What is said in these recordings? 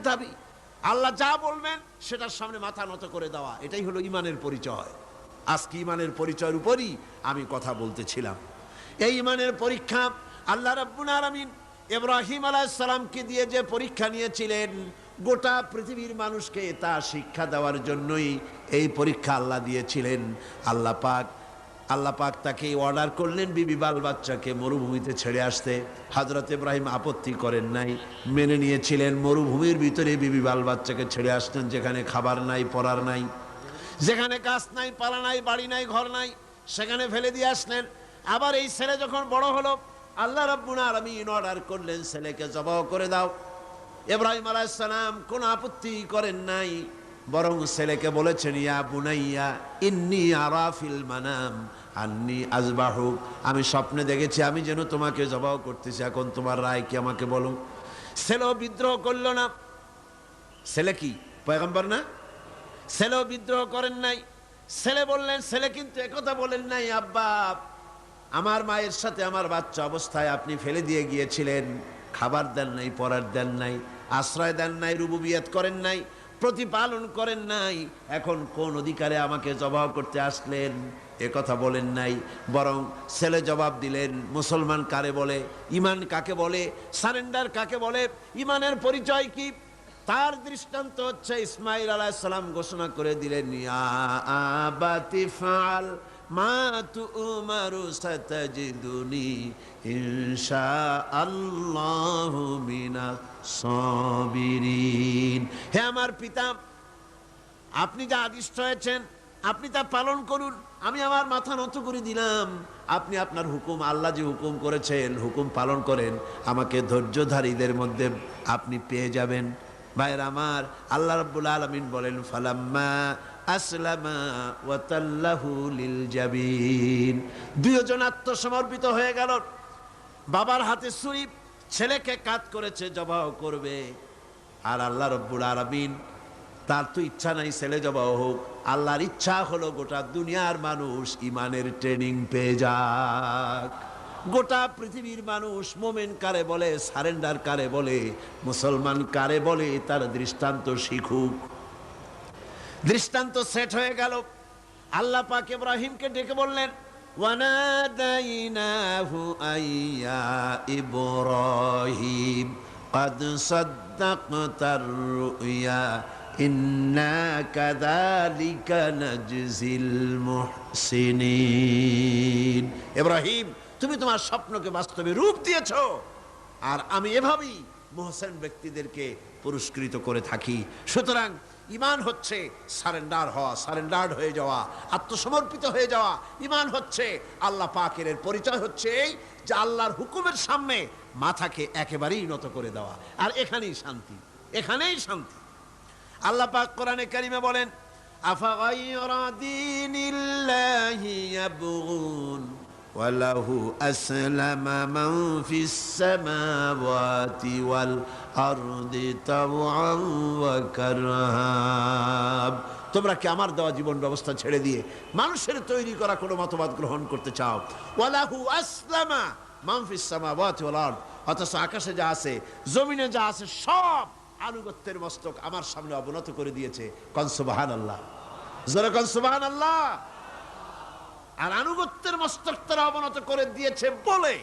দাবি। আল্লাহ যা বলবেন সেটার সামনে মাথা নত করে দেওয়া, এটাই হলো ইমানের পরিচয়। আজকে ইমানের পরিচয়ের উপরই আমি কথা বলতেছিলাম। এই ইমানের পরীক্ষা আল্লাহ রাব্বুল আলামিন ইব্রাহিম আলাইহিস সালামকে দিয়ে যে পরীক্ষা নিয়েছিলেন, গোটা পৃথিবীর মানুষকে তা শিক্ষা দেওয়ার জন্যই এই পরীক্ষা আল্লাহ দিয়েছিলেন। আল্লাহ পাক তাকে অর্ডার করলেন বিবি বাল বাচ্চাকে মরুভূমিতে ছেড়ে আসতে। হযরত ইব্রাহিম আপত্তি করেন নাই, মেনে নিয়েছিলেন। মরুভূমির ভিতরে বিবি বাল বাচ্চাকে ছেড়ে আসতেন, যেখানে খাবার নাই, পরার নাই, যেখানে গাছ নাই, পালা নাই, বাড়ি নাই, ঘর নাই, সেখানে ফেলে দিয়ে আসলেন। আবার এই ছেলে যখন বড় হলো, আল্লাহ রাব্বুল আলামিন অর্ডার করলেন ছেলেকে জবাহ করে দাও। ইব্রাহিম আলাইহিস সালাম কোনো আপত্তি করেন নাই, বরং ছেলেকে বলেছেন, ইয়া বুনাইয়া ইন্নী আরা ফিল মানাম আন্নী আযবাহুক, আমি স্বপ্নে দেখেছি আমি যেন তোমাকে জবাহ করতেছি, এখন তোমার রায় কি আমাকে বলো। ছেলেও বিদ্রোহ করলো না। ছেলে কি পয়গম্বর না? ছেলেও বিদ্রোহ করেন নাই। ছেলে বললেন, ছেলে কিন্তু একথা বলেন নাই, আব্বা আমার মায়ের সাথে আমার বাচ্চা অবস্থায় আপনি ফেলে দিয়ে গিয়েছিলেন, খাবার দেন নাই, পরার দেন নাই, আশ্রয় দেন নাই, রুবুবিয়ত করেন নাই, প্রতিপালন করেন নাই, এখন কোন অধিকারে আমাকে জবাব করতে আসলেন? এ কথা বলেন নাই। বরং ছেলে জবাব দিলেন, মুসলমান কারে বলে, ইমান কাকে বলে, সারেন্ডার কাকে বলে, ইমানের পরিচয় কি, তার দৃষ্টান্ত হচ্ছে ইসমাঈল আলাইহিস সালাম ঘোষণা করে দিলেন, ইয়া আবাতি ফাল মা তু'মারু সাতাজিদুনি ইনশাআল্লাহু মিনাস সাবিরিন। হে আমার পিতা, আপনি যা আদিষ্ট হয়েছেন আপনি তা পালন করুন, আমি আমার মাথা নত করে দিলাম। আপনি আপনার হুকুম, আল্লাহ যে হুকুম করেছেন হুকুম পালন করেন, আমাকে ধৈর্যধারীদের মধ্যে আপনি পেয়ে যাবেন। ভাইরা আমার, আল্লাহ রাব্বুল আলামিন বলেন, ফালাম্মা আসলামা ওয়া তাল্লাহু লিল জাবিন, দুইজন আত্মসমর্পিত হয়ে গেল। বাবার হাতে ছুরি, ছেলেকে কাত করেছে, জবাহ করবে। আর আল্লাহ রাব্বুল আলামিন, তার তো ইচ্ছা নাই ছেলে জবাহ হোক, আল্লাহর ইচ্ছা হলো গোটা দুনিয়ার মানুষ ইমানের ট্রেনিং পেয়ে যাক। গোটা পৃথিবীর মানুষ মোমেন কারে বলে, সারেন্ডার কারে বলে, মুসলমান কারে বলে, তার দৃষ্টান্ত শিখুক। দৃষ্টান্ত সেট হয়ে গেল। আল্লাহ পাক ইব্রাহিমকে ডেকে বললেন, ওয়ানাদাইনাহু আইয়া ইব্রাহিম قد صدقت الرؤيا إنا كذلك نجزي المحسنين। ইব্রাহিম, তুমি তোমার স্বপ্নকে বাস্তবে রূপ দিয়েছো, আর আমি এভাবেই মুহসিন ব্যক্তিদেরকে পুরস্কৃত করে থাকি। সুতরাং ঈমান হচ্ছে সারেন্ডার হওয়া, সারেন্ডার্ড হয়ে যাওয়া, আত্মসমর্পিত হয়ে যাওয়া। ঈমান হচ্ছে আল্লাহ পাকের পরিচয় হচ্ছে এই যে আল্লাহর হুকুমের সামনে মাথাকে একেবারেই নত করে দেওয়া। আর এখানেই শান্তি, এখানেই শান্তি। আল্লাহ পাক কোরআনে কারিমে বলেন, আফাগায়রা দীনিল্লাহি ইয়াবগুন ওয়ালাহু আসলামা মান ফিস সামাওয়াতি ওয়াল আরদি তাওআন ওয়া কারহাব। তোমরা কি আমার দেওয়া জীবন ব্যবস্থা ছেড়ে দিয়ে মানুষের তৈরি করা কোনো মতবাদ গ্রহণ করতে চাও? ওয়ালাহু আসলামা মান ফিস সামাওয়াতি ওয়াল আরদ, অথচ আকাশে যা আছে, জমিনে যা আছে, সব আনুগত্যের মস্তক আমার সামনে অবনত করে দিয়েছে। কন সুবহানাল্লাহ, জোরে কন সুবহানাল্লাহ। আর আনুগত্যের মস্তক তারা অবনত করে দিয়েছে বলে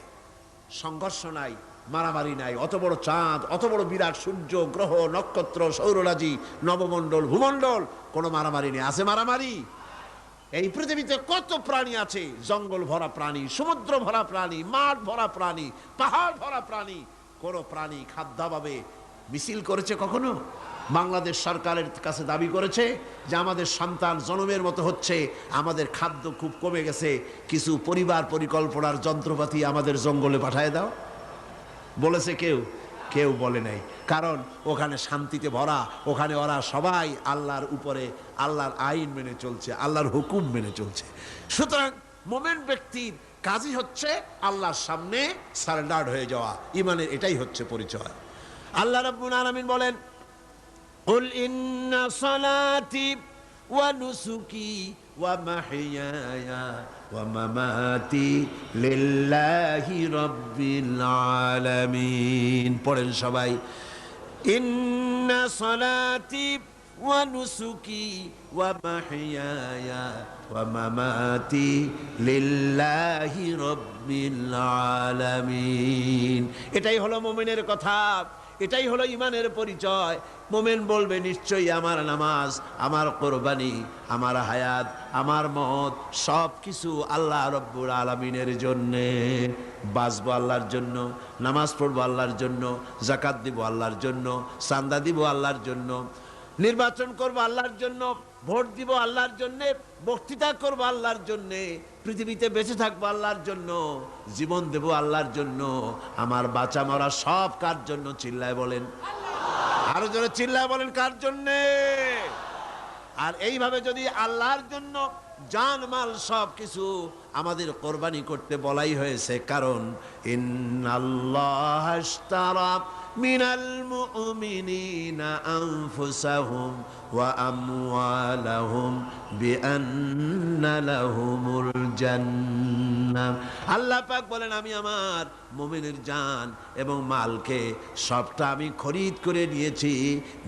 সংঘর্ষ নাই, মারামারি নাই। অত বড় চাঁদ, অত বড় বিরাট সূর্য, গ্রহ, নক্ষত্র, সৌররাজি, নবমণ্ডল, ভূমণ্ডল, কোনো মারামারি নেই। আছে মারামারি? এই পৃথিবীতে কত প্রাণী আছে, জঙ্গল ভরা প্রাণী, সমুদ্র ভরা প্রাণী, মাঠ ভরা প্রাণী, পাহাড় ভরা প্রাণী। কোন প্রাণী খাদ্যাভাবে মিছিল করেছে কখনো? বাংলাদেশ সরকারের কাছে দাবি করেছে যে আমাদের সন্তান জনমের মতো হচ্ছে, আমাদের খাদ্য খুব কমে গেছে, কিছু পরিবার পরিকল্পনার যন্ত্রপাতি আমাদের জঙ্গলে পাঠায় দাও। বলেছে কেউ? কেউ বলে নাই। কারণ ওখানে শান্তিতে ভরা, ওখানে ওরা সবাই আল্লাহর উপরে, আল্লাহর আইন মেনে চলছে, আল্লাহর হুকুম মেনে চলছে। সুতরাং মোমেন ব্যক্তির কাজই হচ্ছে আল্লাহর সামনে সারেন্ডার্ড হয়ে যাওয়া। ঈমানের এটাই হচ্ছে পরিচয়। আল্লাহ রাব্বুল আলামিন বলেন, কুল ইন্না সালাতি ওয়া নুসুকি ওয়া মাহইয়ায়া ওয়া মামাতি লিল্লাহি রাব্বিল আলামিন। পড়েন সবাই, ইন্না ইন্না সালাতি ওয়া নুসুকি ওয়া মাহইয়ায়া ওয়া মামাতি লিল্লাহি রাব্বিল আলামিন। এটাই হলো মুমিনের কথা, এটাই হলো ইমানের পরিচয়। মুমিন বলবে নিশ্চয়ই আমার নামাজ, আমার কোরবানি, আমার হায়াত, আমার মত সব কিছু আল্লাহ রব্বুল আলামিনের জন্যে। বাঁচবো আল্লাহর জন্য, নামাজ পড়বো আল্লাহর জন্য, যাকাত দিব আল্লাহর জন্য, চাঁদা দিব আল্লাহর জন্য, নির্বাচন করবো আল্লাহর জন্য, ভোট দিব আল্লাহর জন্য, বক্তৃতা করবো আল্লাহর জন্য, পৃথিবীতে বেঁচে থাকবো আল্লাহর জন্য, জীবন দেব আল্লাহর জন্য। আমার বাঁচা মরা সব কার জন্য? চিল্লায় বলেন, আরো জোরে চিল্লায় বলেন, কার জন্যে? আর এইভাবে যদি আল্লাহর জন্য জান মাল সব কিছু আমাদের কোরবানি করতে বলাই হয়েছে, কারণ ইন্নাল্লাহা আশতারা মিনাল মুমিনিনা আনফুসাহুম ওয়া আমওয়ালাহুম বিআন্না লাহুমুল জান্নাহ। আল্লাহ পাক বলেন, আমি আমার মুমিনের জান এবং মালকে সবটা আমি খরিদ করে নিয়েছি,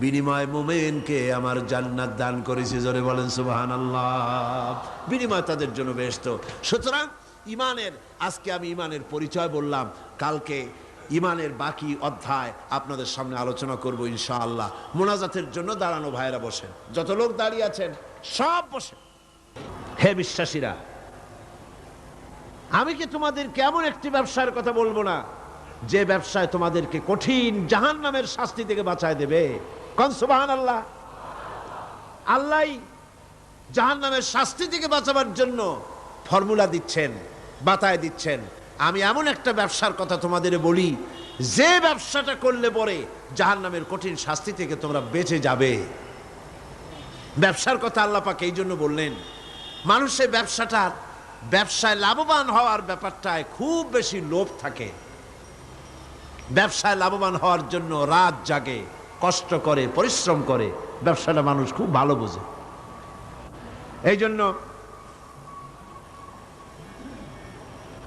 বিনিময় মুমিনকে আমার জান্নাত দান করেছি। জোরে বলেন সুবহানাল্লাহ। বিনিময় তাদের জন্য বেহেশত। সুতরাং ইমানের, আজকে আমি ইমানের পরিচয় বললাম, কালকে ইমানের বাকি অধ্যায় আপনাদের সামনে আলোচনা করব ইনশাআল্লাহ। মোনাজাতের জন্য দাঁড়ানো ভাইরা বসেন, যত লোক দাঁড়িয়ে আছেন সব বসেন। হে বিশ্বাসীরা, আমি কি তোমাদের কেমন একটি ব্যবসার কথা বলবো না, যে ব্যবসায় তোমাদেরকে কঠিন জাহান্নামের শাস্তি থেকে বাঁচায় দেবে? কোন সুবহানাল্লাহ। আল্লাহ জাহান্নামের শাস্তি থেকে বাঁচাবার জন্য ফর্মুলা দিচ্ছেন, বাতায় দিচ্ছেন। আমি এমন একটা ব্যবসার কথা তোমাদের বলি, যে ব্যবসাটা করলে পরে জাহান্নামের কঠিন শাস্তি থেকে তোমরা বেঁচে যাবে। ব্যবসার কথা আল্লাহ পাক এই জন্য বললেন, মানুষের ব্যবসায় লাভবান হওয়ার ব্যাপারটায় খুব বেশি লোভ থাকে। ব্যবসায় লাভবান হওয়ার জন্য রাত জাগে, কষ্ট করে, পরিশ্রম করে। ব্যবসাটা মানুষ খুব ভালো বোঝে। এই জন্য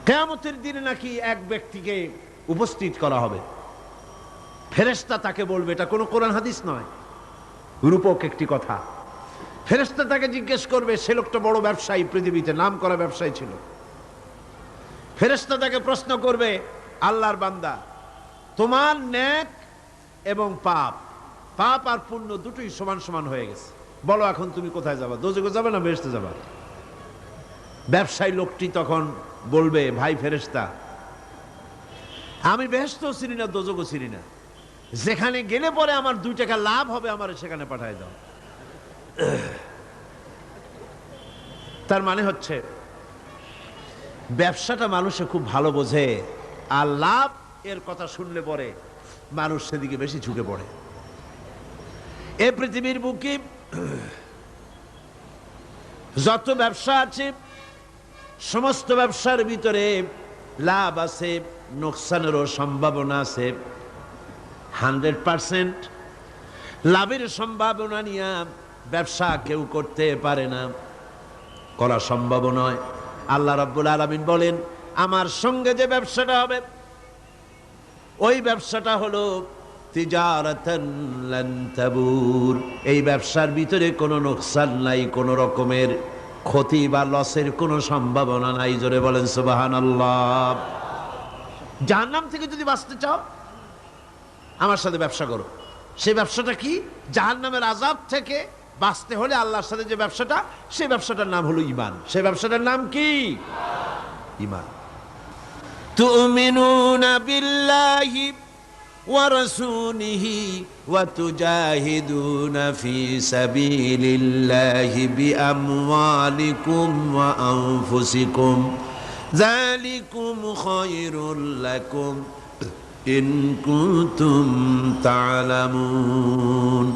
কিয়ামতের দিনে নাকি এক ব্যক্তিকে উপস্থিত করা হবে, ফেরেশতা তাকে বলবে, এটা কোনো কোরআন হাদিস নয়, রূপক একটি কথা। ফেরেশতা তাকে জিজ্ঞেস করবে, সে লোকটা বড় ব্যবসায়ী, পৃথিবীতে নাম করা ব্যবসায়ী ছিল। ফেরেশতা তাকে প্রশ্ন করবে, আল্লাহর বান্দা, তোমার নেক এবং পাপ আর পুণ্য দুটোই সমান সমান হয়ে গেছে, বলো এখন তুমি কোথায় যাবা? দোজখে যাবে না বেহেশতে যাবা? ব্যবসায়ী লোকটি তখন বলবে, ভাই ফেরেশতা, আমি বেহেশতও চিনি না, দোজখও চিনি না, যেখানে গেলে পরে আমার 2 টাকা লাভ হবে আমার সেখানে পাঠায় দাও। তার মানে হচ্ছে ব্যবসাটা মানুষে খুব ভালো বোঝে, আর লাভ এর কথা শুনলে পরে মানুষ সেদিকে বেশি ঝুঁকে পড়ে। এই পৃথিবীর বুকে যত ব্যবসা আছে, সমস্ত ব্যবসার ভিতরে লাভ আছে, নোকসানেরও সম্ভাবনা আছে। 100% লাভের সম্ভাবনা নিয়ে ব্যবসা কেউ করতে পারে না, করা সম্ভব নয়। আল্লাহ রাব্বুল আলামিন বলেন, আমার সঙ্গে যে ব্যবসাটা হবে ওই ব্যবসাটা হলো তিজারাতান লান তাবুর। এই ব্যবসার ভিতরে কোনো নোকসান নাই, কোনো রকমের ক্ষতি বা লসের কোনো সম্ভাবনা নাই। জোরে বলেন সুবহানাল্লাহ। জাহান্নাম থেকে যদি বাঁচতে চাও, আমার সাথে ব্যবসা করো। সেই ব্যবসাটা কি? জাহান্নামের আযাব থেকে বাঁচতে হলে আল্লাহর সাথে যে ব্যবসাটা, সেই ব্যবসাটার নাম হলো ঈমান। সেই ব্যবসাটার নাম কি? ঈমান। তুমিনুনা বিল্লাহি ওয়া রাসূলিহি ওয়া তুজাহিদুনা ফি সাবিলিল্লাহি বিআমওয়ালিকুম ওয়া আনফুসিকুম যালিকুম খায়রুল লাকুম ইন কুনতুম তা'লামুন।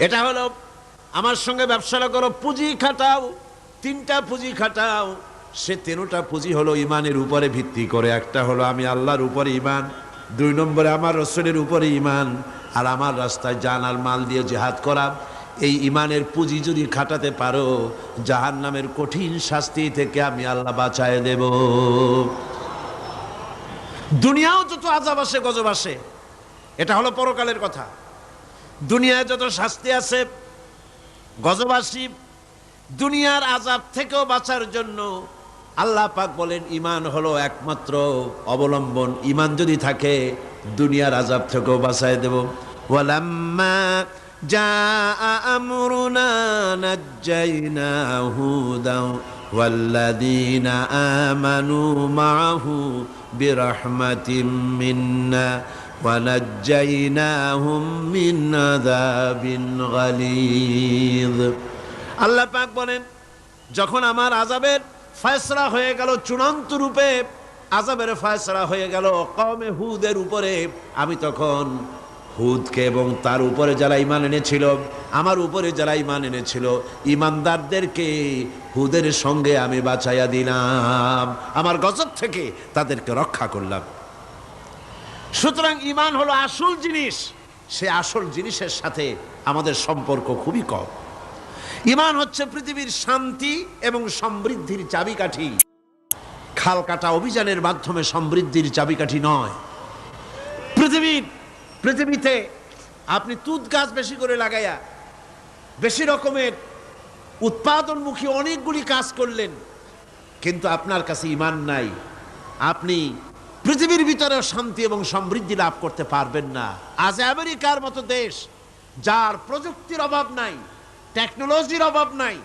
এটা হলো আমার সঙ্গে ব্যবসাটা করো, পুঁজি খাটাও, 3টা পুঁজি খাটাও। সে 3টা পুঁজি হলো ইমানের উপরে ভিত্তি করে। একটা হলো আমি আল্লাহর উপরে ইমান, 2 নম্বরে আমার রাসূলের উপরে ইমান, আর আমার রাস্তায় জান আর মাল দিয়ে জিহাদ করা। এই ইমানের পুঁজি যদি খাটাতে পারো, জাহান্নামের কঠিন শাস্তি থেকে আমি আল্লাহ বাঁচায় দেব। দুনিয়াও যত আযাব আসে, গজব আসে, এটা হলো পরকালের কথা। দুনিয়ায় যত শাস্তি আছে, গজব আসিব, দুনিয়ার আযাব থেকেও বাঁচার জন্য আল্লাহ পাক বলেন ঈমান হলো একমাত্র অবলম্বন। ঈমান যদি থাকে দুনিয়ার আযাব থেকেও বাঁচায় দেব। ওয়ালাম্মা জাআ আমরুনা নাজ্জাইনা হুদাও ওয়াল্লাযীনা আমানু মাআহু বিরহমাতিম মিন্না ওয়ানাজ্জাইনাহুম মিন আযাবিন গালীয। আল্লাহ পাক বলেন, যখন আমার আযাবের ফয়সালা হয়ে গেল, চূড়ান্ত রূপে আযাবের ফয়সালা হয়ে গেল কওমে হুদের উপরে, আমি তখন হুদকে এবং তার উপরে যারা ঈমান এনেছিল, আমার উপরে যারা ঈমান এনেছিল, ঈমানদারদেরকে হুদের সঙ্গে আমি বাঁচাইয়া দিলাম, আমার গজব থেকে তাদেরকে রক্ষা করলাম। সুতরাং ঈমান হলো আসল জিনিস, সে আসল জিনিসের সাথে আমাদের সম্পর্ক খুবই কম। ঈমান হচ্ছে পৃথিবীর শান্তি এবং সমৃদ্ধির চাবিকাঠি। খাল কাটা অভিযানের মাধ্যমে সমৃদ্ধির চাবিকাঠি নয়। পৃথিবীতে আপনি তুঁত গাছ বেশি করে লাগাইয়া বেশি রকমের উৎপাদনমুখী অনেকগুলি কাজ করলেন, কিন্তু আপনার কাছে ঈমান নাই, আপনি পৃথিবীর ভিতরে শান্তি এবং সমৃদ্ধি লাভ করতে পারবেন না। আজ আমেরিকার মতো দেশ, যার প্রযুক্তির অভাব নাই, টেকনোলজির অভাব নাই,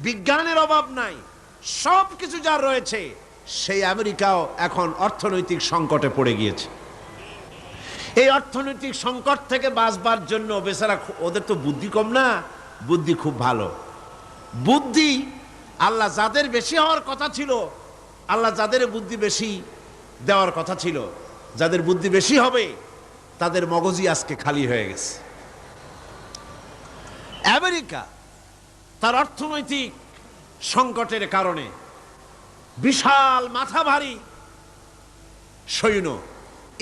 বিজ্ঞানের অভাব নাই, সব কিছু যার রয়েছে, সেই আমেরিকাও এখন অর্থনৈতিক সংকটে পড়ে গিয়েছে। এই অর্থনৈতিক সংকট থেকে বাঁচবার জন্য বেচারা, ওদের তো বুদ্ধি কম না, বুদ্ধি খুব ভালো। বুদ্ধি আল্লাহ যাদের বেশি হওয়ার কথা ছিল, আল্লাহ যাদের বুদ্ধি বেশি দেওয়ার কথা ছিল, যাদের বুদ্ধি বেশি হবে, তাদের মগজই আজকে খালি হয়ে গেছে। আমেরিকা তার অর্থনৈতিক সংকটের কারণে বিশাল মাথা ভারী সৈন্য,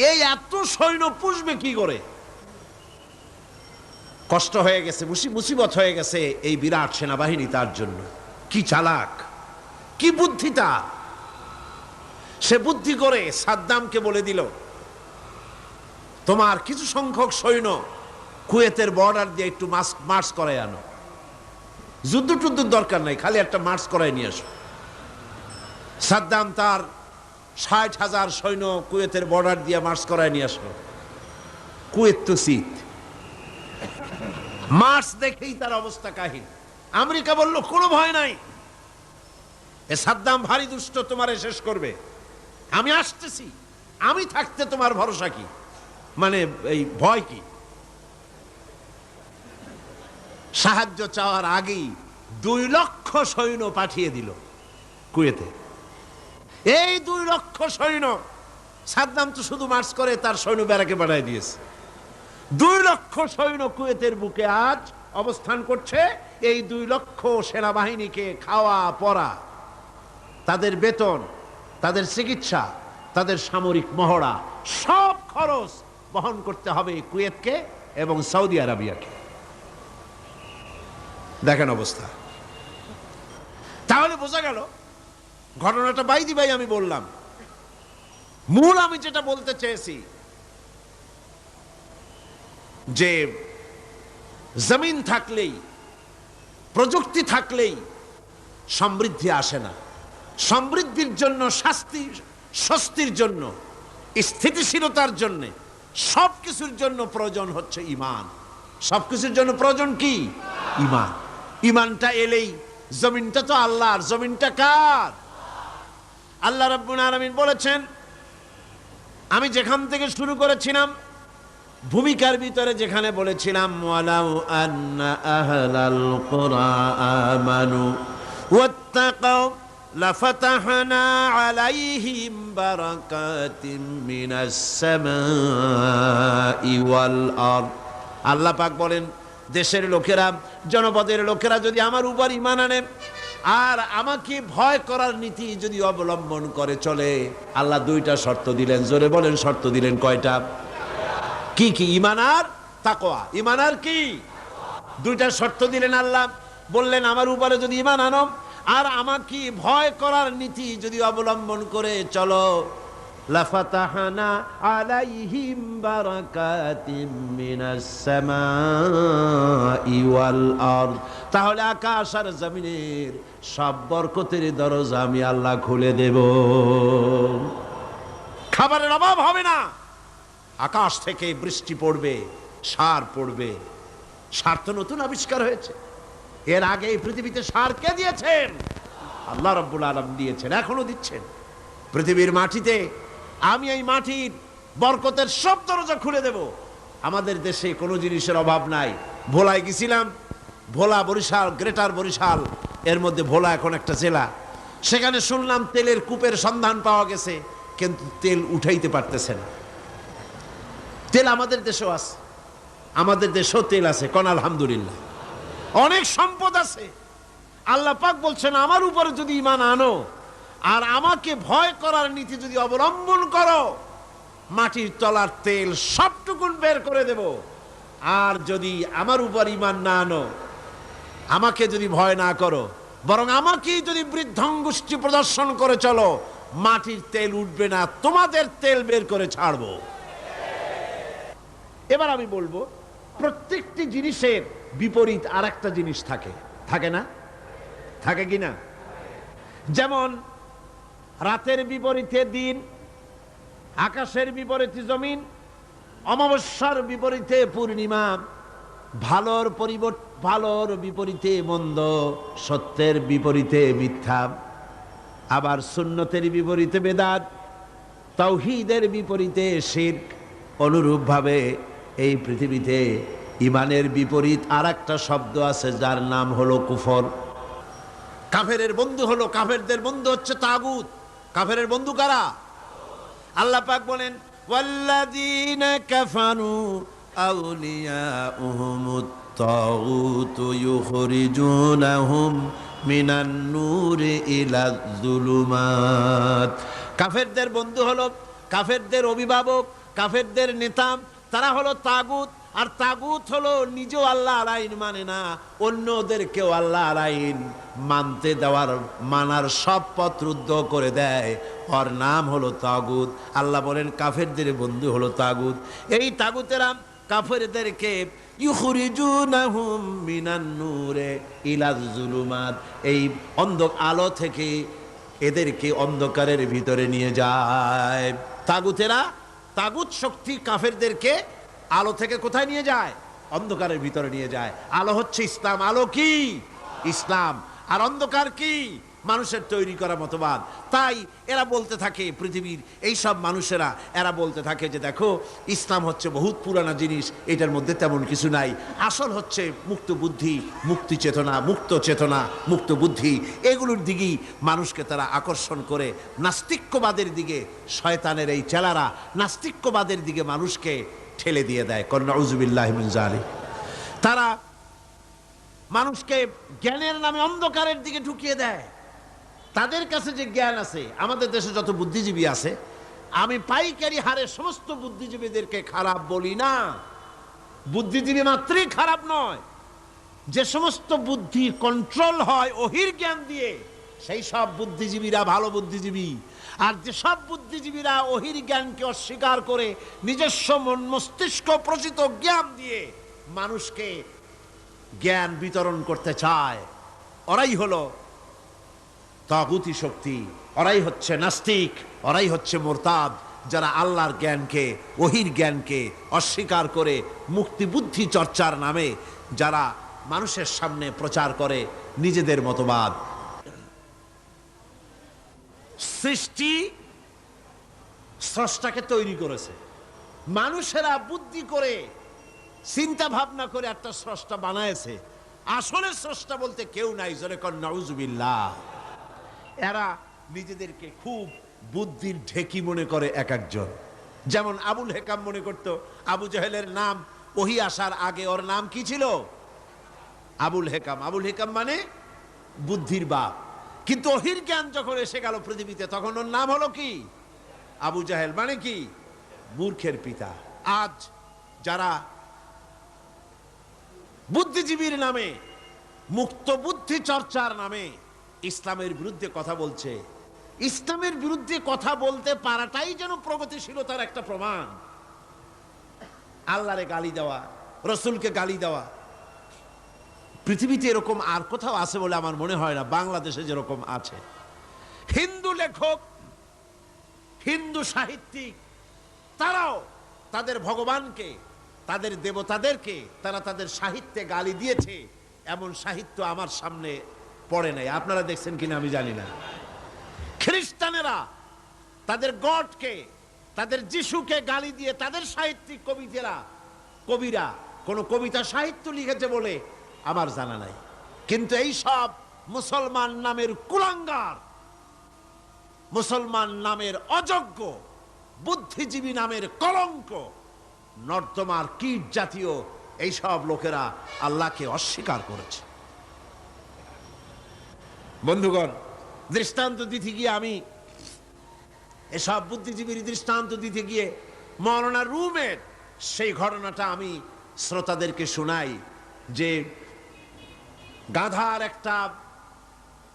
এই এত সৈন্য পুষবে কি করে? কষ্ট হয়ে গেছে, মুসিবত হয়ে গেছে এই বিরাট সেনাবাহিনী তার জন্য। কি চালাক, কি বুদ্ধিটা! সে বুদ্ধি করে সাদ্দামকে বলে দিল, তোমার কিছু সংখ্যক সৈন্য কুয়েতের বর্ডার দিয়ে একটু মার্চ করায় আনো, যুদ্ধ টুদ্ধের দরকার নাই, খালি একটা মার্চ করায় নিয়ে আসো। সাদ্দাম তার 60,000 সৈন্য কুয়েতের বর্ডার দিয়ে মার্চ করায় নিয়ে আসলো। কুয়েত তো শীত, মার্চ দেখেই তার অবস্থা কাহিল। আমেরিকা বলল, কোনো ভয় নাই, এ সাদ্দাম ভারী দুষ্ট, তোমারে শেষ করবে, আমি আসতেছি, আমি থাকতে তোমার ভরসা কি? মানে এই ভয় কি? সাহায্য চাওয়ার আগেই 2 লক্ষ সৈন্য পাঠিয়ে দিল কুয়েতে। এই 2 লক্ষ সৈন্য, সাদ্দাম তো শুধু মার্চ করে, তার সৈন্য ব্যারাকে পাঠিয়ে দিয়েছে। 2 লক্ষ সৈন্য কুয়েতের বুকে আজ অবস্থান করছে। এই 2 লক্ষ সেনাবাহিনীকে খাওয়া পরা, তাদের বেতন, তাদের চিকিৎসা, তাদের সামরিক মহড়া, সব খরচ বহন করতে হবে কুয়েতকে এবং সৌদি আরবিয়াকে। দেখেন অবস্থা। তাহলে বোঝা গেল, ঘটনাটা বাইদি ভাই আমি বললাম, মূল আমি যেটা বলতে চেয়েছি যে জমিন থাকলেই, প্রযুক্তি থাকলেই সমৃদ্ধি আসে না। সমৃদ্ধির জন্য, স্বস্তির জন্য, স্থিতিশীলতার জন্য, সবকিছুর জন্য প্রয়োজন হচ্ছে ঈমান। সবকিছুর জন্য প্রয়োজন কি? ঈমান। ঈমানটা এলেই, জমিনটা তো আল্লাহর, জমিনটা কার? আল্লাহ রাব্বুল আলামিন বলেছেন, আমি যেখান থেকে শুরু করেছিলাম ভূমিকার ভিতরে, যেখানে বলেছিলাম ওয়ালাউ আন্না আহলাল কুরআ আমানু ওয়াত্তাকাউ লাফাতাহনা আলাইহিম বারাকাতিম মিনাস সামাই ওয়াল আরদ। আল্লাহ পাক বলেন, দেশের লোকেরা, জনপদের লোকেরা যদি আমার উপর ঈমান আনে আর আমাকে ভয় করার নীতি যদি অবলম্বন করে চলে, আল্লাহ 2টা শর্ত দিলেন। জোরে বলেন, শর্ত দিলেন কয়টা? কি কি? ঈমান আর তাকওয়া। ঈমান আর কি? 2টা শর্ত দিলেন আল্লাহ। বললেন, আমার উপরে যদি ঈমান আনো আর আমাকে ভয় করার নীতি যদি অবলম্বন করে চলো, লাফাতাহনা আলাইহিম বারাকাতিম মিনাস সামাই ওয়াল আরদ, তাহলে আকাশ আর জমিনের সব বরকতের দরজা আমি আল্লাহ খুলে দেব। খাবারের অভাব হবে না, আকাশ থেকে বৃষ্টি পড়বে, সার পড়বে। সার তো নতুন আবিষ্কার হয়েছে, এর আগে এই পৃথিবীতে সার কে দিয়েছেন? আল্লাহ রাব্বুল আলামিন দিয়েছেন, এখনো দিচ্ছেন। পৃথিবীর মাটিতে আমি এই মাটির বরকতের সব দরজা খুলে দেব। আমাদের দেশে কোনো জিনিসের অভাব নাই। ভোলায় গেছিলাম, ভোলা বরিশাল, গ্রেটার বরিশাল, এর মধ্যে ভোলা এখন একটা জেলা। সেখানে শুনলাম তেলের কূপের সন্ধান পাওয়া গেছে, কিন্তু তেল উঠাইতে পারতেছে না। তেল আমাদের দেশেও আছে, আমাদের দেশেও তেল আছে, কোন আলহামদুলিল্লাহ। অনেক সম্পদ আছে। আল্লাহ পাক বলছেন, আমার উপরে যদি ঈমান আনো আর আমাকে ভয় করার নীতি যদি অবলম্বন করো, মাটির তলার তেল সবটুকুন বের করে দেব। আর যদি আমার উপর ঈমান না আনো, আমাকে যদি ভয় না করো, বরং আমাকেই যদি বৃদ্ধাঙ্গুষ্টি প্রদর্শন করে চলো, মাটির তেল উঠবে না, তোমাদের তেল বের করে ছাড়বো। এবার আমি বলবো, প্রত্যেকটি জিনিসের বিপরীত আর একটা জিনিস থাকে, থাকে না? থাকে কি না? যেমন রাতের বিপরীতে দিন, আকাশের বিপরীতে জমিন, অমাবস্যার বিপরীতে পূর্ণিমা, ভালোর বিপরীতে মন্দ, সত্যের বিপরীতে মিথ্যা, আবার সুন্নতের বিপরীতে বেদাত, তাওহীদের বিপরীতে শিরক। অনুরূপভাবে এই পৃথিবীতে ঈমানের বিপরীত আর একটা শব্দ আছে, যার নাম হলো কুফর। কাফেরের বন্ধু হলো, কাফেরদের বন্ধু হচ্ছে তাগুত। কাফেরের বন্ধু কারা? আল্লাহ পাক বলেন, ওয়াল্লাযীনা কাফারু আউলিয়াউহুমুত তাগুত ইউখরিজুনাহুম মিনান নূরি ইলায যুলুমাত। কাফেরদের বন্ধু হলো, কাফেরদের অভিভাবক, কাফেরদের নেতা, তারা হলো তাগুত। আর তাগুত হলো নিজেও আল্লাহর আইন মানে না, অন্যদেরকেও আল্লাহর আইন মানতে দেওয়ার, মানার সব পথ রুদ্ধ করে দেয়। ওর নাম হলো তাগুত। আল্লাহ বলেন কাফেরদের বন্ধু হলো তাগুত। এই তাগুতেরা কাফেরদেরকে ইউখরিজুনাহুম মিনান নূরে ইলায যুলুমাত, এই আলো থেকে এদেরকে অন্ধকারের ভিতরে নিয়ে যায়। তাগুতেরা, তাগুত শক্তি কাফেরদেরকে আলো থেকে কোথায় নিয়ে যায়? অন্ধকারের ভিতরে নিয়ে যায়। আলো হচ্ছে ইসলাম। আলো কি? ইসলাম। আর অন্ধকার কি? মানুষের তৈরি করা মতবাদ। তাই এরা বলতে থাকে, পৃথিবীর এই সব মানুষেরা এরা বলতে থাকে যে দেখো, ইসলাম হচ্ছে বহুত পুরানা জিনিস, এটার মধ্যে তেমন কিছু নাই। আসল হচ্ছে মুক্ত বুদ্ধি, মুক্তি চেতনা, মুক্ত চেতনা, মুক্ত বুদ্ধি, এগুলোর দিকেই মানুষকে তারা আকর্ষণ করে। নাস্তিক্যবাদের দিকে শয়তানের এই চেলারা নাস্তিক্যবাদের দিকে মানুষকে ঠেলে দিয়ে দেয়। নাউযুবিল্লাহি মিন যালিক। তারা মানুষকে জ্ঞানের নামে অন্ধকারের দিকে ঢুকিয়ে দেয়। তাদের কাছে যে জ্ঞান আছে, আমাদের দেশে যত বুদ্ধিজীবী আছে, আমি পাইকারি হারে সমস্ত বুদ্ধিজীবীদেরকে খারাপ বলি না। বুদ্ধিজীবী মাত্রই খারাপ নয়। যে সমস্ত বুদ্ধি কন্ট্রোল হয় ওহির জ্ঞান দিয়ে, সেই সব বুদ্ধিজীবীরা ভালো বুদ্ধিজীবী। আর যে সব বুদ্ধিজীবীরা ওহির জ্ঞানকে অস্বীকার করে নিজস্ব মন মস্তিষ্ক প্রচিত জ্ঞান দিয়ে মানুষকে জ্ঞান বিতরণ করতে চায়, ওরাই হলো তাগুতি শক্তি, ওরাই হচ্ছে নাস্তিক, ওরাই হচ্ছে মুরতাদ, যারা আল্লাহর জ্ঞানকে, ওহির জ্ঞানকে অস্বীকার করে মুক্তি বুদ্ধি চর্চার নামে যারা মানুষের সামনে প্রচার করে নিজেদের মতবাদ। সৃষ্টি স্রষ্টাকে তৈরি করেছে, মানুষেরা বুদ্ধি করে চিন্তা ভাবনা করে একটা স্রষ্টা বানায়েছে। আসলে স্রষ্টা বলতে কেউ নাই, জোরে কর নাউযুবিল্লাহ। এরা নিজেদেরকে খুব বুদ্ধির ঢেকি মনে করে এক একজন। যেমন আবুল হেকাম মনে করত আবু জাহেলের নাম ওহী আসার আগে ওর নাম কি ছিল? আবুল হেকাম। আবুল হেকাম মানে বুদ্ধির বাপ। কিন্তু ওহির জ্ঞান যখন এসে গেল পৃথিবীতে, তখন ওর নাম হলো কি? আবু জাহেল, মানে কি? মূর্খের পিতা। আজ যারা বুদ্ধিজীবীর নামে, মুক্ত বুদ্ধি চর্চার নামে ইসলামের বিরুদ্ধে কথা বলছে, ইসলামের বিরুদ্ধে কথা বলতে পারাটাই যেন প্রগতিশীলতার একটা প্রমাণ। আল্লাহরে গালি দেওয়া, রসুলকে গালি দেওয়া, পৃথিবীতে এরকম আর কোথাও আছে বলে আমার মনে হয় না, বাংলাদেশে যেরকম আছে। হিন্দু লেখক, হিন্দু সাহিত্যিক, তারাও তাদের ভগবানকে, তাদের দেবতাদেরকে তারা তাদের সাহিত্যে গালি দিয়েছে, এমন সাহিত্য আমার সামনে পড়ে নাই। আপনারা দেখছেন কিনা আমি জানি না। খ্রিস্টানেরা তাদের গডকে, তাদের যিশুকে গালি দিয়ে তাদের সাহিত্যিক কবিরা কোন কবিতা সাহিত্য লিখেছে বলে আমার জানা নাই। কিন্তু এই সব মুসলমান নামের কুলাঙ্গার, মুসলমান নামের অযোগ্য, বুদ্ধিজীবী নামের কলঙ্ক, নর্দমার কীট জাতীয় এই সব লোকেরা আল্লাহকে অস্বীকার করেছে। বন্ধুগণ, দৃষ্টান্ত দিতে গিয়ে আমি এসব বুদ্ধিজীবীর দৃষ্টান্ত দিতে গিয়ে মৌলানা রুমের সেই ঘটনাটা আমি শ্রোতাদেরকে শোনাই, যে গাধার একটা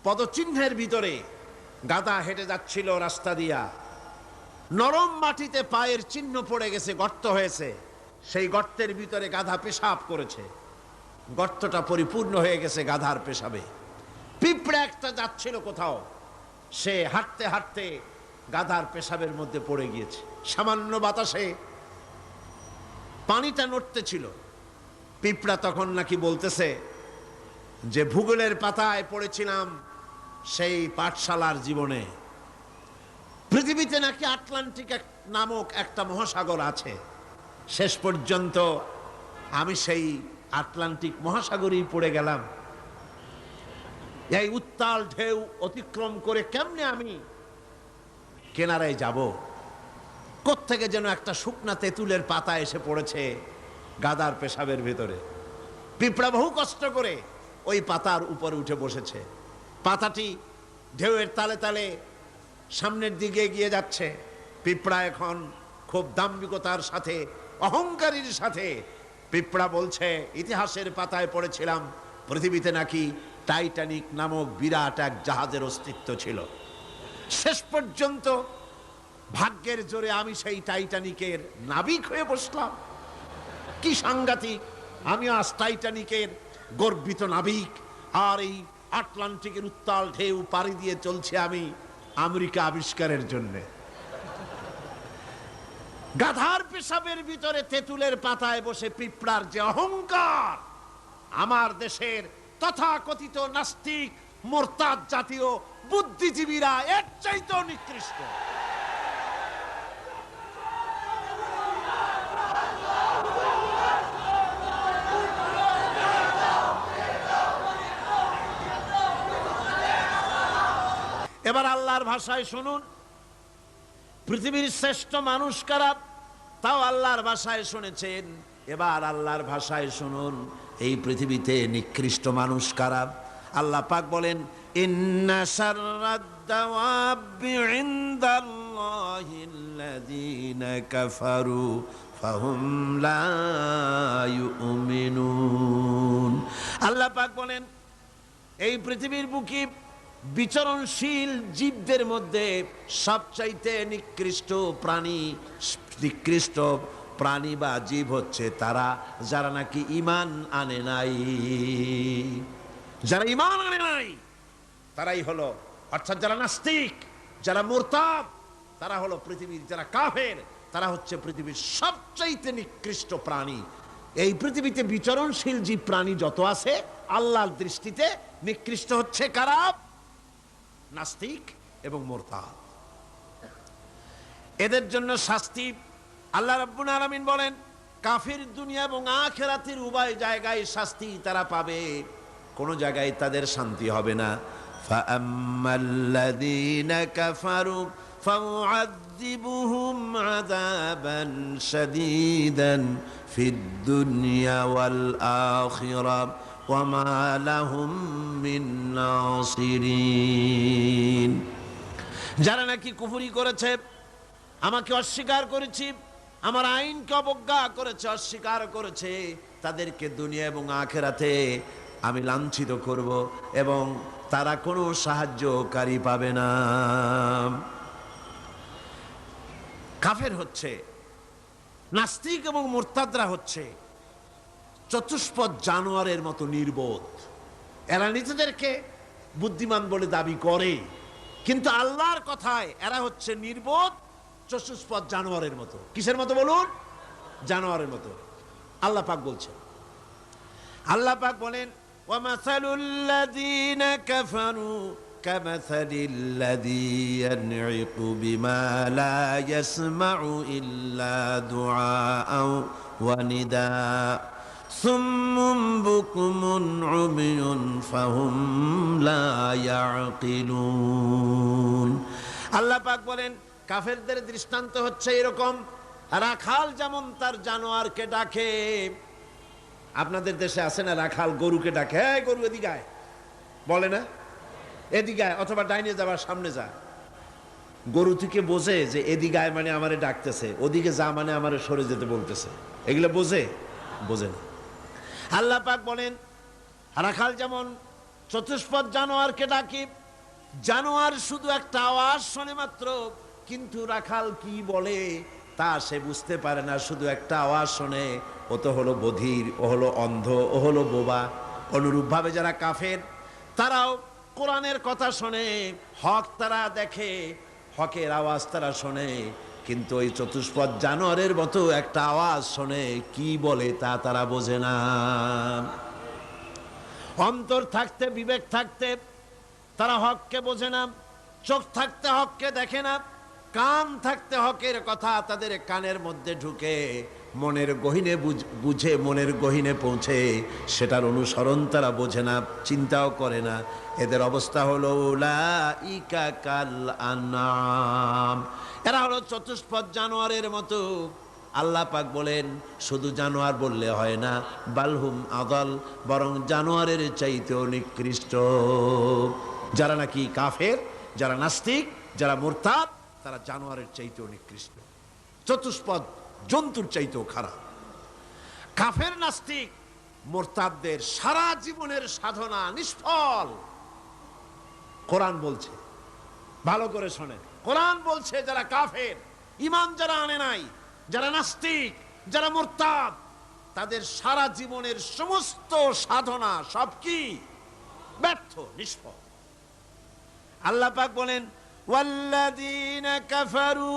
পদচিহ্নের ভিতরে গাধা হেঁটে যাচ্ছিল রাস্তা দিয়া, নরম মাটিতে পায়ের চিহ্ন পড়ে গেছে, গর্ত হয়েছে, সেই গর্তের ভিতরে গাধা পেশাব করেছে, গর্তটা পরিপূর্ণ হয়ে গেছে গাধার পেশাবে। পিঁপড়া একটা যাচ্ছিল কোথাও, সে হাঁটতে হাঁটতে গাধার পেশাবের মধ্যে পড়ে গিয়েছে। সামান্য বাতাসে পানিটা নড়তেছিল। পিঁপড়া তখন নাকি বলতেছে যে ভূগোলের পাতায় পড়েছিলাম সেই পাঠশালার জীবনে, পৃথিবীতে নাকি আটলান্টিক নামক একটা মহাসাগর আছে। শেষ পর্যন্ত আমি সেই আটলান্টিক মহাসাগরেই পড়ে গেলাম। এই উত্তাল ঢেউ অতিক্রম করে কেমনে আমি কিনারায় যাব? কোত্থেকে যেন একটা শুকনা তেঁতুলের পাতা এসে পড়েছে গাদার পেশাবের ভেতরে। পিঁপড়া বহু কষ্ট করে ওই পাতার উপরে উঠে বসেছে। পাতাটি ঢেউয়ের তালে তালে সামনের দিকে এগিয়ে যাচ্ছে। পিঁপড়া এখন খুব দাম্ভিকতার সাথে, অহংকারীর সাথে পিঁপড়া বলছে, ইতিহাসের পাতায় পড়েছিলাম পৃথিবীতে নাকি টাইটানিক নামক বিরাট এক জাহাজের অস্তিত্ব ছিল। শেষ পর্যন্ত ভাগ্যের জোরে আমি সেই টাইটানিকের নাবিক হয়ে বসলাম। কি সাংঘাতিক! আমি আজ টাইটানিকের গর্বিত নাবিক, আর এই আটলান্টিকের উত্তাল ঢেউ পাড়ি দিয়ে চলছে আমি আমেরিকা আবিষ্কারের জন্য। গাধার পেশাবের ভিতরে তেঁতুলের পাতায় বসে পিঁপড়ার যে অহংকার, আমার দেশের তথাকথিত নাস্তিক মোরতাদ জাতীয় বুদ্ধিজীবীরা এর চাইতেও নিকৃষ্ট। এবার আল্লাহর ভাষায় শুনুন। পৃথিবীর শ্রেষ্ঠ মানুষ কারা, তাও আল্লাহর ভাষায় শুনেছেন। এবার আল্লাহর ভাষায় শুনুন, এই পৃথিবীতে নিকৃষ্ট মানুষ কারা। আল্লাহ পাক বলেন, ইন্না শাররাদ দাওয়াবি ইনদাল্লাহিল্লাযীনা কাফারু ফাহুম লা ইউমিনুন। আল্লাহ পাক বলেন, এই পৃথিবীর বুকে বিচরণশীল জীবদের মধ্যে সবচাইতে নিকৃষ্ট প্রাণী বা জীব হচ্ছে তারা যারা নাকি ঈমান আনে নাই। যারা ঈমান আনে নাই তারাই হলো, অর্থাৎ যারা নাস্তিক, যারা মুরতাদ, তারা হলো পৃথিবীর, যারা কাফের, তারা হচ্ছে পৃথিবীর সবচাইতে নিকৃষ্ট প্রাণী। এই পৃথিবীতে বিচরণশীল জীব প্রাণী যত আছে, আল্লাহর দৃষ্টিতে নিকৃষ্ট হচ্ছে কারা? নাস্তিক এবং মুরতাদ। এদের জন্য শাস্তি আল্লাহ রাব্বুল আলামিন বলেন, কাফির দুনিয়া এবং আখিরাতের উভয় জায়গায় শাস্তি তারা পাবে, কোন জায়গায় তাদের শান্তি হবে না। ফাআম্মাল্লাযীনা কাফারু ফাউআযযিবুহুম আযাবান শাদীদান ফিদ দুনিয়া ওয়াল আখিরাহ ওয়া মা লাহুম মিন নাসিরিন। যারা নাকি কুফরি করেছে, আমাকে অস্বীকার করেছি, আমার আইনকে অবজ্ঞা করেছে, অস্বীকার করেছে, তাদেরকে দুনিয়া এবং আখিরাতে আমি লাঞ্ছিত করব এবং তারা কোনো সাহায্যকারী পাবে না। কাফের হচ্ছে, নাস্তিক এবং মুরতাদরা হচ্ছে চতুষ্পদ জানোয়ারের মতো নির্বোধ। এরা নিজেদেরকে বুদ্ধিমান বলে দাবি করে, কিন্তু আল্লাহর কথায় এরা হচ্ছে নির্বোধ চতুষ্পদ জানোয়ারের মতো। কিসের মতো বলুন? জানোয়ারের মতো। আল্লাহ পাক বলছেন, আল্লাহ পাক বলেন ওয়ামাসালুল লাযীনা কাফারু কামাসালিল্লাযী ইয়ানঈকু বিমা লা ইয়াসমাউ ইল্লা দুআআ ওয়া নিদাআ সুম্মুম বুকুমুন উমিয়ুন ফাহুম লা ইয়াকিলুন। আল্লাহ পাক বলেন কাফেরদের দৃষ্টান্ত হচ্ছে এরকম, রাখাল যেমন তার জানোয়ারকে ডাকে। আপনাদের দেশে আছে না রাখাল গরুকে ডাকে, হ্যাঁ গরু এদিকে আয়, বলে না এদিকে আয়, অথবা ডাইনে যাবার সামনে যা। গরু থেকে বোঝে যে এদিকে আয় মানে আমারে ডাকতেছে, ওদিকে যা মানে আমারে সরে যেতে বলতেছে। এগুলো বোঝে? বোঝে না। আল্লাহ পাক বলেন রাখাল যেমন চতুষ্পদ জানোয়ারকে ডাকে, জানোয়ার শুধু একটা আওয়াজ শোনে মাত্র, কিন্তু রাখাল কি বলে তা সে বুঝতে পারে না, শুধু একটা আওয়াজ শোনে। ও তো হলো বধির, ও হলো অন্ধ, ও হলো বোবা। অনুরূপভাবে যারা কাফের তারাও কোরআনের কথা শোনে, হক তারা দেখে, হকের আওয়াজ তারা শোনে, কিন্তু ওই চতুষ্পদ জানোয়ারের মতো একটা আওয়াজ শোনে, কি বলে তা তারা বোঝে না। অন্তর থাকতে, বিবেক থাকতে তারা হককে বোঝে না, চোখ থাকতে হককে দেখে না, কান থাকতে হকের কথা তাদের কানের মধ্যে ঢুকে মনের গহীনে বুঝে, মনের গহীনে পৌঁছে সেটার অনুসরণ তারা বোঝে না, চিন্তাও করে না। এদের অবস্থা হলো উলাইকা কাল আনআম, এরা হলো চতুষ্পদ জানোয়ারের মতো। আল্লাহ পাক বলেন শুধু জানোয়ার বললে হয় না, বালহুম আদাল, বরং জানোয়ারের চাইতেও নিকৃষ্ট। যারা নাকি কাফের, যারা নাস্তিক, যারা মুরতাদ, তারা জানোয়ারের চাইতেও নিকৃষ্ট, চতুষ্পদ জন্তুর চাইতেও খারাপ। কাফের নাস্তিক মুরতাদদের সারা জীবনের সাধনা নিষ্ফল। কোরআন বলছে, ভালো করে শোনেন, কোরআন বলছে যারা কাফের, ঈমান যারা আনে নাই, যারা নাস্তিক, যারা মুরতাদ, তাদের সারা জীবনের সমস্ত সাধনা সব কি? ব্যর্থ, নিষ্ফল। আল্লাহ পাক বলেন ওয়াল্লাযীনা কাফারু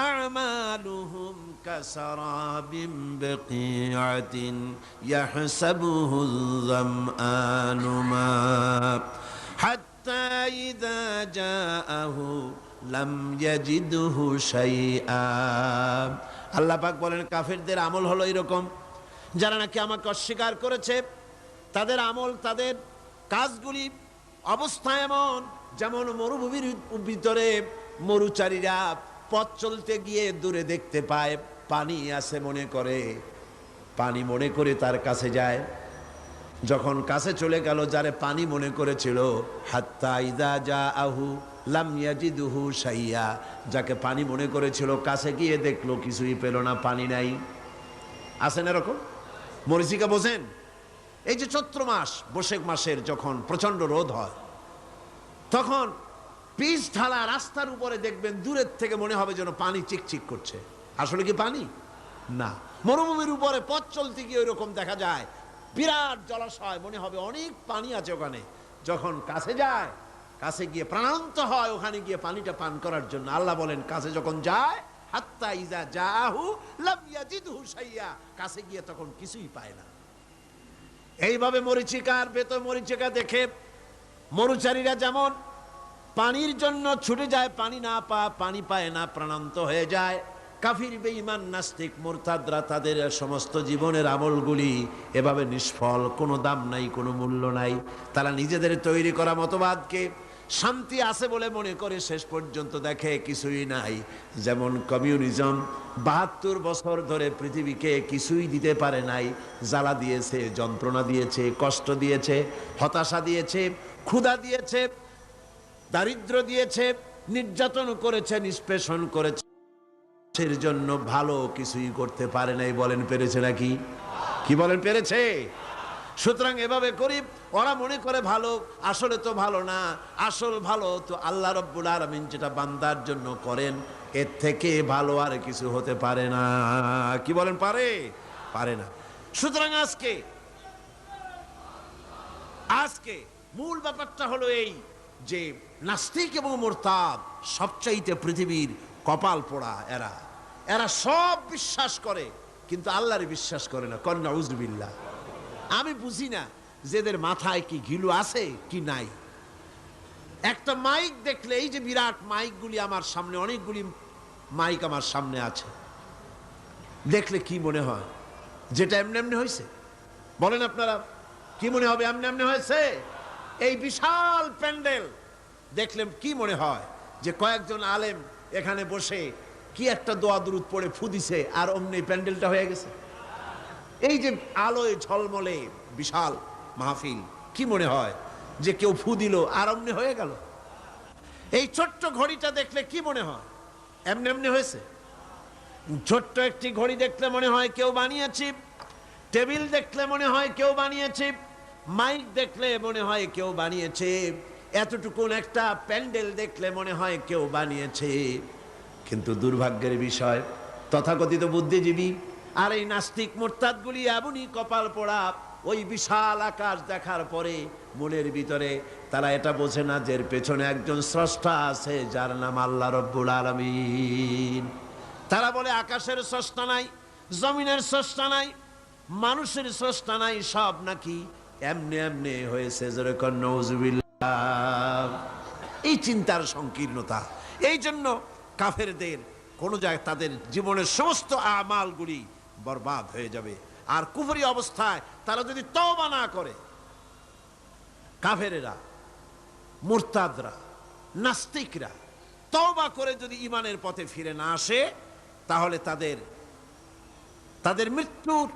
আ'মালুহুম কাসারাবিম বিকিআতিন ইয়াহসাবুহুল যামআনু মা হাত্তা ইযা জাআহু লাম ইয়াজিদহু শাইআ। আল্লাহ পাক বলেন কাফেরদের আমল হলো এরকম, যারা নাকি আমাকে অস্বীকার করেছে তাদের আমল, তাদের কাজগুলি অবস্থা এমন যেমন মরুভূমির ভিতরে মরুচারীরা পথ চলতে গিয়ে দূরে দেখতে পায় পানি আছে, মনে করে পানি মনে করে তার কাছে যায়। যখন কাছে চলে গেল, যারে পানি মনে করেছিল, হাত্তা ইযা জাআহু লাম ইয়াজিদহু শাইআ, যাকে পানি মনে করেছিল কাছে গিয়ে দেখলো কিছুই পেল না, পানি নাই। আছেন এরকম? মরীচিকা বোঝেন? এই যে চৈত্র মাস, বৈশাখ মাসের যখন প্রচন্ড রোদ হয়, তখন পিচ ঢালা রাস্তার উপরে দেখবেন দূরের থেকে মনে হবে যেন পানি চিকচিক করছে। আসলে কি পানি? না। মরুভূমির উপরে পথ চলতে গিয়ে ওইরকম দেখা যায়, বিরাট জলাশয়, মনে হবে অনেক পানি আছে ওখানে। যখন কাছে যায়, কাছে গিয়ে প্রাণান্ত হয় ওখানে গিয়ে পানিটা পান করার জন্য। আল্লাহ বলেন কাছে যখন যায়, হাত্তা ইযা জাআহু লাম ইয়াজিদহু শাইআ, কাছে গিয়ে তখন কিছুই পায় না। এইভাবে মরীচিকার ভেতর মরীচিকা দেখে মরুচারীরা যেমন পানির জন্য ছুটে যায়, পানি পায় না, প্রাণান্ত হয়ে যায়। কাফির, বেঈমান, নাস্তিক, মুরতাদরা তাদের সমস্ত জীবনের আমলগুলি এভাবে নিষ্ফল, কোনো দাম নাই, কোনো মূল্য নাই। তারা নিজেদের তৈরি করা মতবাদকে শান্তি আছে বলে মনে করে, শেষ পর্যন্ত দেখে কিছুই নাই। যেমন কমিউনিজম ৭২ বছর ধরে পৃথিবীকে কিছুই দিতে পারে নাই, জ্বালা দিয়েছে, যন্ত্রণা দিয়েছে, কষ্ট দিয়েছে, হতাশা দিয়েছে, ক্ষুধা দিয়েছে, দারিদ্র দিয়েছে, নির্যাতন করেছে, নিষ্পেষণ করেছে, এর জন্য ভালো কিছুই করতে পারে নাই। বলেন পেরেছে নাকি? কি বলেন পেরেছে? সুতরাং এভাবে করি, ওরা মনে করে ভালো, আসলে তো ভালো না। আসল ভালো তো আল্লাহ রাব্বুল আলামিন যেটা বান্দার জন্য করেন, এর থেকে ভালো আর কিছু হতে পারে না। কি বলেন, পারে? পারে না। সুতরাং আজকে মূল ব্যাপারটা হলো এই যে নাস্তিক এবং মুরতাদ সবচাইতে পৃথিবীর কপাল পোড়া। এরা সব বিশ্বাস করে কিন্তু আল্লাহর বিশ্বাস করে না। কন্যা উজবিল্লাহ। আমি বুঝি না যে এদের মাথায় কি ঘিলু আছে কি নাই। একটা মাইক দেখলে, এই যে বিরাট মাইকগুলি আমার সামনে, অনেকগুলি মাইক আমার সামনে আছে, দেখলে কি মনে হয়? যেটা এমনি এমনি হয়েছে? বলেন আপনারা, কি মনে হবে? এমনি এমনি হয়েছে? এই বিশাল প্যান্ডেল দেখলে কি মনে হয়? যে কয়েকজন আলেম এখানে বসে কি একটা দোয়া দুরুদ পড়ে ফু দিছে আর অমনি প্যান্ডেলটা হয়ে গেছে? এই যে আলোয় ঝলমলে বিশাল মাহফিল, কি মনে হয় যে কেউ ফু দিল আর অমনি হয়ে গেল? এই ছোট্ট ঘড়িটা দেখলে কি মনে হয়? এমনি এমনি হয়েছে? ছোট্ট একটি ঘড়ি দেখলে মনে হয় কেউ বানিয়েছে। টেবিল দেখলে মনে হয় কেউ বানিয়েছে। মাইক দেখলে মনে হয় কেউ বানিয়েছে। এতটুকুন একটা প্যান্ডেল দেখলে মনে হয় কেউ বানিয়েছে। কিন্তু দুর্ভাগ্যের বিষয়, তথাকথিত বুদ্ধিজীবী আর এই নাস্তিক মুরতাদগুলি এমনই কপাল পোড়া, ওই বিশাল আকাশ দেখার পরে মনের ভিতরে তারা এটা বোঝে না যে এর পেছনে একজন স্রষ্টা আছে, যার নাম আল্লাহ রাব্বুল আলামিন। তারা বলে আকাশের স্রষ্টা নাই, জমিনের স্রষ্টা নাই, মানুষের স্রষ্টা নাই, সব নাকি এমনি এমনি হয়েছে। যেরকম নউজুবিল্লাহ। এই চিন্তার সংকীর্ণতা, এই জন্য কাফেরদের কোন জায়গায় তাদের জীবনের সমস্ত আমালগুলি বরবাদ হয়ে যাবে। আর কুফরি অবস্থায় তারা যদি তওবা না করে, কাফেরেরা, মুরতাদরা, নাস্তিকরা তওবা করে যদি ঈমানের পথে ফিরে না আসে, তাহলে তাদের মৃত্যুর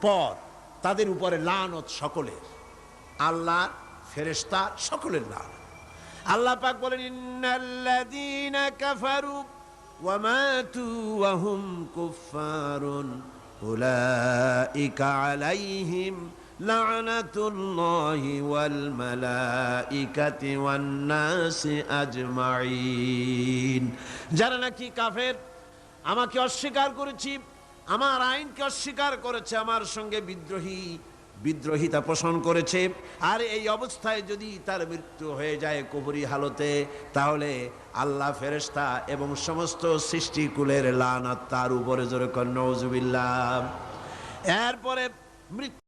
পর তাদের উপরে লানত সকলের, আল্লাহ, ফেরেশতা, সকলের লানত। আল্লাহ পাক বলেন, ইন্নাল্লাযীনা কাফারু ওয়া মাতু ওয়া হুম কুফফারুন উলাইকা আলাইহিম লা'নাতুল্লাহি ওয়াল মালাইকাতি ওয়ান নাসি আজমাইন। যারা নাকি কাফের, আমাকে অস্বীকার করেছি, আমার আইনকে অস্বীকার করেছে, আমার সঙ্গে বিদ্রোহিতা পোষণ করেছে, আর এই অবস্থায় যদি তার মৃত্যু হয়ে যায় কুফরি হালতে, তাহলে আল্লাহ, ফেরেশতা এবং সমস্ত সৃষ্টিকুলের লানাত তার উপরে। জোরে কর নাউজুবিল্লাহ। এরপরে মৃত্যু